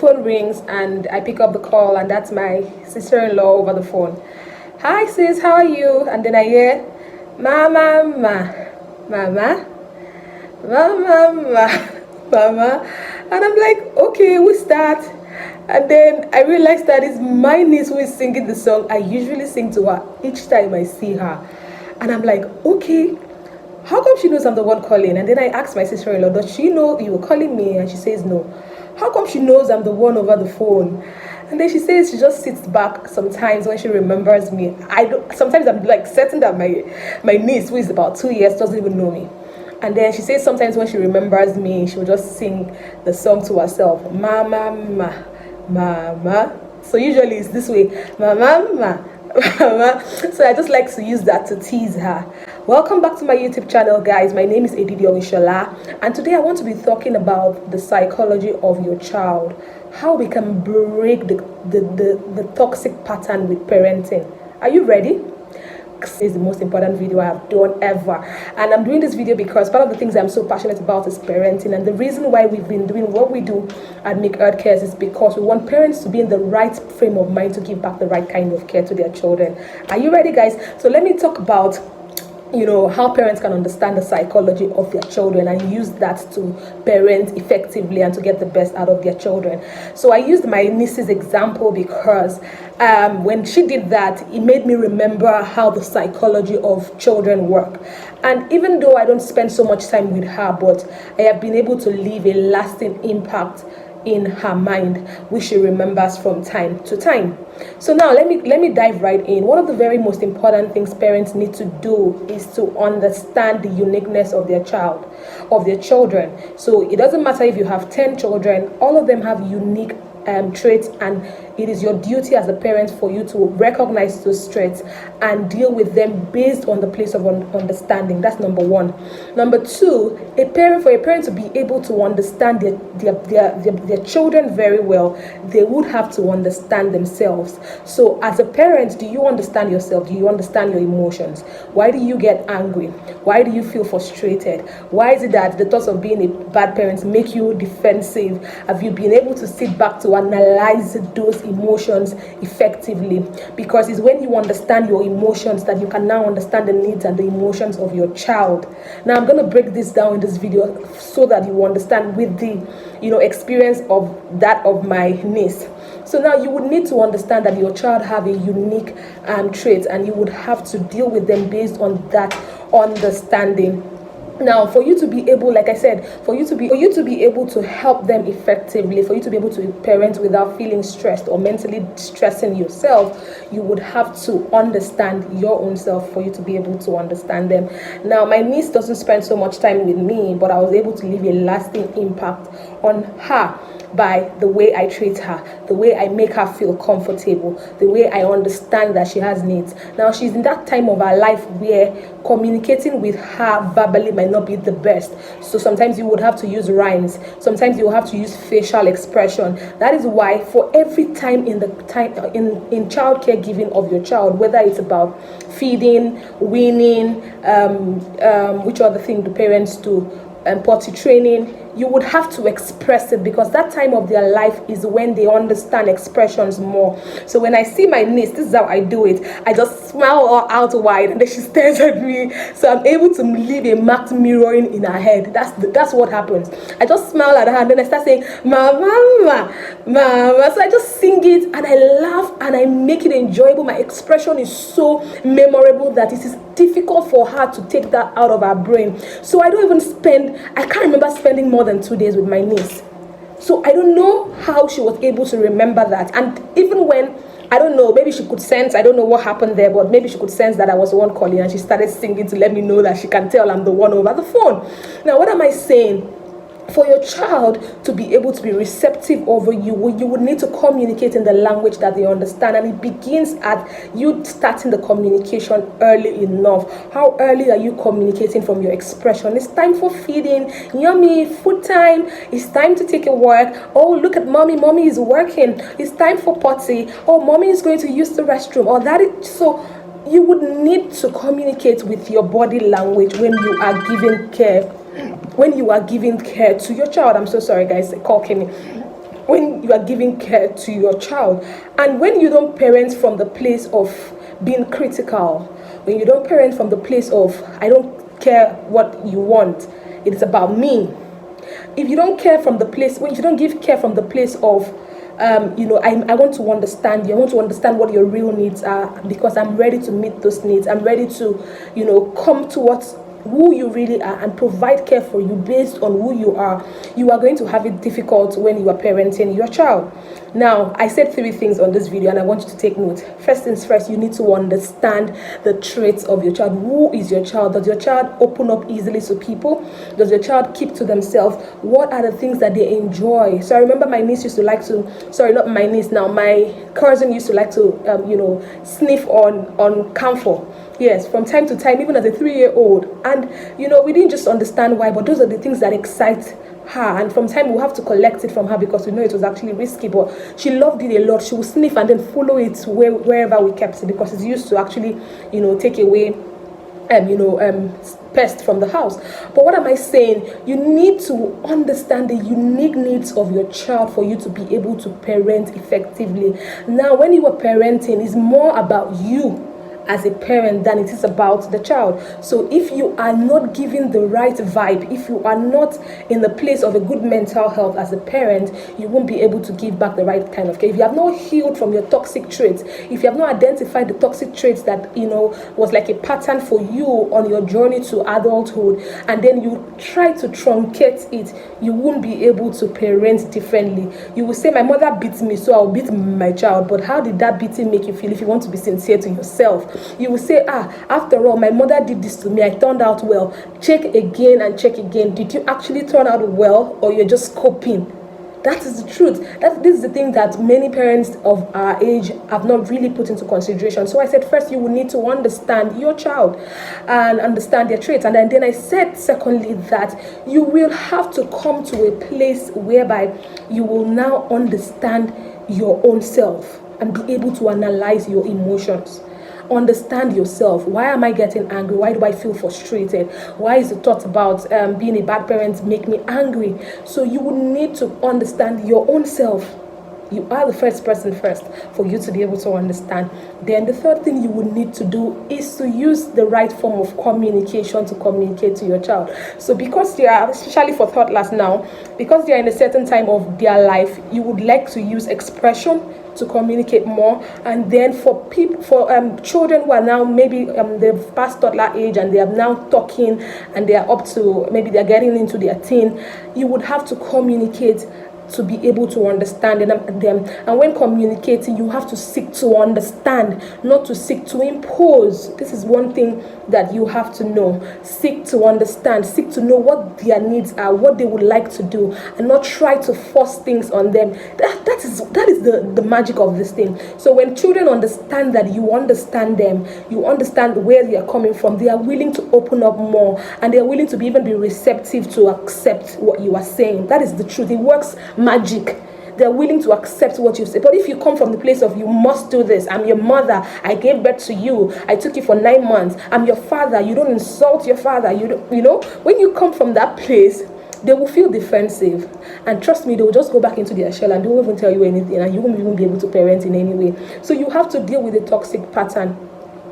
phone rings and I pick up the call, and that's my sister-in-law over the phone. Hi sis, how are you? And then I hear, mama, mama, mama, mama. And I'm like, okay, who's that? And then I realized that it's my niece who is singing the song I usually sing to her each time I see her. And I'm like, okay, how come she knows I'm the one calling? And then I asked my sister-in-law, does she know you were calling me? And she says no. How come she knows I'm the one over the phone? And then she says she just sits back sometimes when she remembers me. Sometimes I'm like certain that my niece, who is about 2 years, doesn't even know me. And then she says sometimes when she remembers me, she will just sing the song to herself, mama, mama. So usually it's this way, mama, mama. So I just like to use that to tease her. Welcome back to my YouTube channel, guys. My name is Edidi Omishola, and today I want to be talking about the psychology of your child, how we can break the toxic pattern with parenting. Are you ready? This is the most important video I have done ever, and I'm doing this video because part of the things I'm so passionate about is parenting, and the reason why we've been doing what we do at Make Earth Cares is because we want parents to be in the right frame of mind to give back the right kind of care to their children. Are you ready, guys? So let me talk about how parents can understand the psychology of their children and use that to parent effectively and to get the best out of their children. So I used my niece's example because when she did that, it made me remember how the psychology of children work. And even though I don't spend so much time with her, but I have been able to leave a lasting impact in her mind, which she remembers from time to time. So now let me dive right in. One of the very most important things parents need to do is to understand the uniqueness of their children. So it doesn't matter if you have 10 children, all of them have unique traits, and it is your duty as a parent for you to recognize those traits and deal with them based on the place of understanding. That's number one. Number two, for a parent to be able to understand their children very well, they would have to understand themselves. So as a parent, do you understand yourself? Do you understand your emotions? Why do you get angry? Why do you feel frustrated? Why is it that the thoughts of being a bad parent make you defensive? Have you been able to sit back to analyze those emotions effectively? Because it's when you understand your emotions that you can now understand the needs and the emotions of your child. Now I'm going to break this down in this video so that you understand with the experience of my niece. So now you would need to understand that your child have a unique trait, and you would have to deal with them based on that understanding. Now, for you to be able, like I said, for you to be able to help them effectively, for you to be able to parent without feeling stressed or mentally stressing yourself, you would have to understand your own self for you to be able to understand them. Now, my niece doesn't spend so much time with me, but I was able to leave a lasting impact on her by the way I treat her, the way I make her feel comfortable, the way I understand that she has needs. Now, she's in that time of her life where communicating with her verbally might not be the best. So sometimes you would have to use rhymes. Sometimes you will have to use facial expression. That is why for every time in child caregiving of your child, whether it's about feeding, weaning, which other thing do parents do, potty training, you would have to express it, because that time of their life is when they understand expressions more. So when I see my niece, this is how I do it. I just smile out wide, and then she stares at me. So I'm able to leave a marked mirroring in her head. That's what happens. I just smile at her, and then I start saying, mama, mama. So I just sing it, and I laugh, and I make it enjoyable. My expression is so memorable that it is difficult for her to take that out of her brain. So I can't remember spending more than 2 days with my niece. So I don't know how she was able to remember that. And even when, I don't know, maybe she could sense, I don't know what happened there, but maybe she could sense that I was the one calling, and she started singing to let me know that she can tell I'm the one over the phone. Now, what am I saying? For your child to be able to be receptive over you, you would need to communicate in the language that they understand, and it begins at you starting the communication early enough. How early are you communicating from your expression? It's time for feeding, yummy, food time. It's time to take a walk. Oh, look at mommy is working. It's time for potty. Oh, mommy is going to use the restroom. Or so you would need to communicate with your body language when you are giving care. When you are giving care to your child. I'm so sorry, guys, the call came in. when you are giving care to your child. And when you don't parent from the place of being critical, when you don't parent from the place of I don't care what you want, it is about me. If you don't care from the place, when you don't give care from the place of I want to understand you. I want to understand what your real needs are, because I'm ready to meet those needs. I'm ready to, come towards who you really are and provide care for you based on who you are. You are going to have it difficult when you are parenting your child. Now, I said 3 things on this video and I want you to take note. First things first, you need to understand the traits of your child. Who is your child? Does your child open up easily to people? Does your child keep to themselves? What are the things that they enjoy? So I remember my niece used to like to, sorry, not my niece now, my cousin used to like to, sniff on camphor. Yes, from time to time, even as a 3-year-old. And, we didn't just understand why, but those are the things that excite her. And from time, we'll have to collect it from her because we know it was actually risky. But she loved it a lot. She would sniff and then follow it wherever we kept it, because it's used to actually, take away pests from the house. But what am I saying? You need to understand the unique needs of your child for you to be able to parent effectively. Now, when you are parenting, it's more about you as a parent than it is about the child. So if you are not giving the right vibe, if you are not in the place of a good mental health as a parent, you won't be able to give back the right kind of care. If you have not healed from your toxic traits, if you have not identified the toxic traits that was like a pattern for you on your journey to adulthood, and then you try to truncate it, you won't be able to parent differently. You will say, my mother beats me, so I'll beat my child. But how did that beating make you feel? If you want to be sincere to yourself, you will say, after all, my mother did this to me, I turned out well. Check again and check again. Did you actually turn out well, or you're just coping? That is the truth. This is the thing that many parents of our age have not really put into consideration. So I said, first, you will need to understand your child and understand their traits. And then I said, secondly, that you will have to come to a place whereby you will now understand your own self and be able to analyze your emotions. Understand yourself. Why am I getting angry? Why do I feel frustrated? Why is the thought about being a bad parent make me angry? So you would need to understand your own self. You are the first person first for you to be able to understand. Then the third thing you would need to do is to use the right form of communication to communicate to your child. So because they are, especially for toddlers now, because they are in a certain time of their life, you would like to use expression to communicate more. And then for children who are now maybe they've passed toddler age and they are now talking and they are up to, maybe they're getting into their teen, you would have to communicate to be able to understand them. And when communicating, you have to seek to understand, not to seek to impose. This is one thing that you have to know. Seek to understand, seek to know what their needs are, what they would like to do, and not try to force things on them. That is the magic of this thing. So when children understand that you understand them, you understand where they are coming from, they are willing to open up more, and they are willing to even be receptive to accept what you are saying. That is the truth. It works magic. They're willing to accept what you say. But if you come from the place of you must do this, I'm your mother, I gave birth to you, I took you for 9 months, I'm your father, you don't insult your father, when you come from that place, they will feel defensive. And trust me, they will just go back into their shell and they won't even tell you anything, and you won't even be able to parent in any way. So you have to deal with the toxic pattern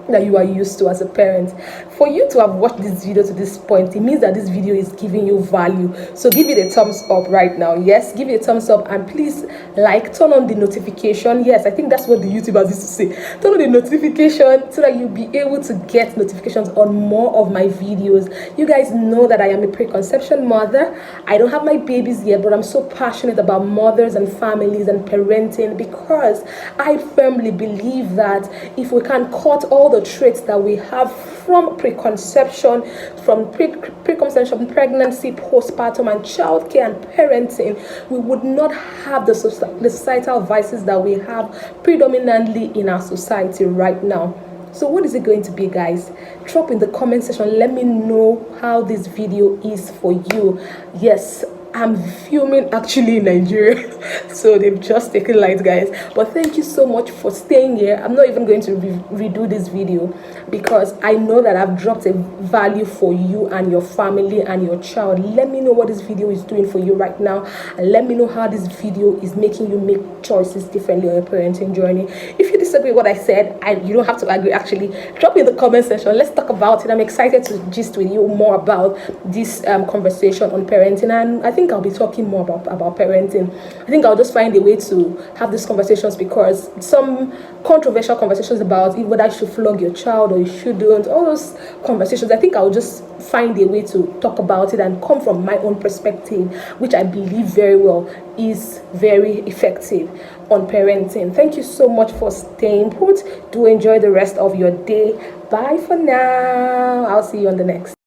that you are used to as a parent. For you to have watched this video to this point, it means that this video is giving you value. So give it a thumbs up right now. Yes, give it a thumbs up, and please turn on the notification. Yes, I think that's what the YouTubers used to say. Turn on the notification so that you'll be able to get notifications on more of my videos. You guys know that I am a preconception mother. I don't have my babies yet, but I'm so passionate about mothers and families and parenting, because I firmly believe that if we can cut all the traits that we have from preconception, from preconception, pregnancy, postpartum, and childcare and parenting, we would not have the societal vices that we have predominantly in our society right now. So what is it going to be, guys? Drop in the comment section. Let me know how this video is for you. Yes, I'm filming actually in Nigeria, so they've just taken light, guys. But thank you so much for staying here. I'm not even going to redo this video because I know that I've dropped a value for you and your family and your child. Let me know what this video is doing for you right now, and let me know how this video is making you make choices differently on your parenting journey. If you disagree with what I said, you don't have to agree, actually drop in the comment section. Let's talk about it. I'm excited to gist with you more about this conversation on parenting, and I think I'll be talking more about parenting. I think I'll just find a way to have these conversations, because some controversial conversations about whether you should flog your child or you shouldn't, all those conversations, I think I'll just find a way to talk about it and come from my own perspective, which I believe very well is very effective on parenting. Thank you so much for staying put. Do enjoy the rest of your day. Bye for now. I'll see you on the next.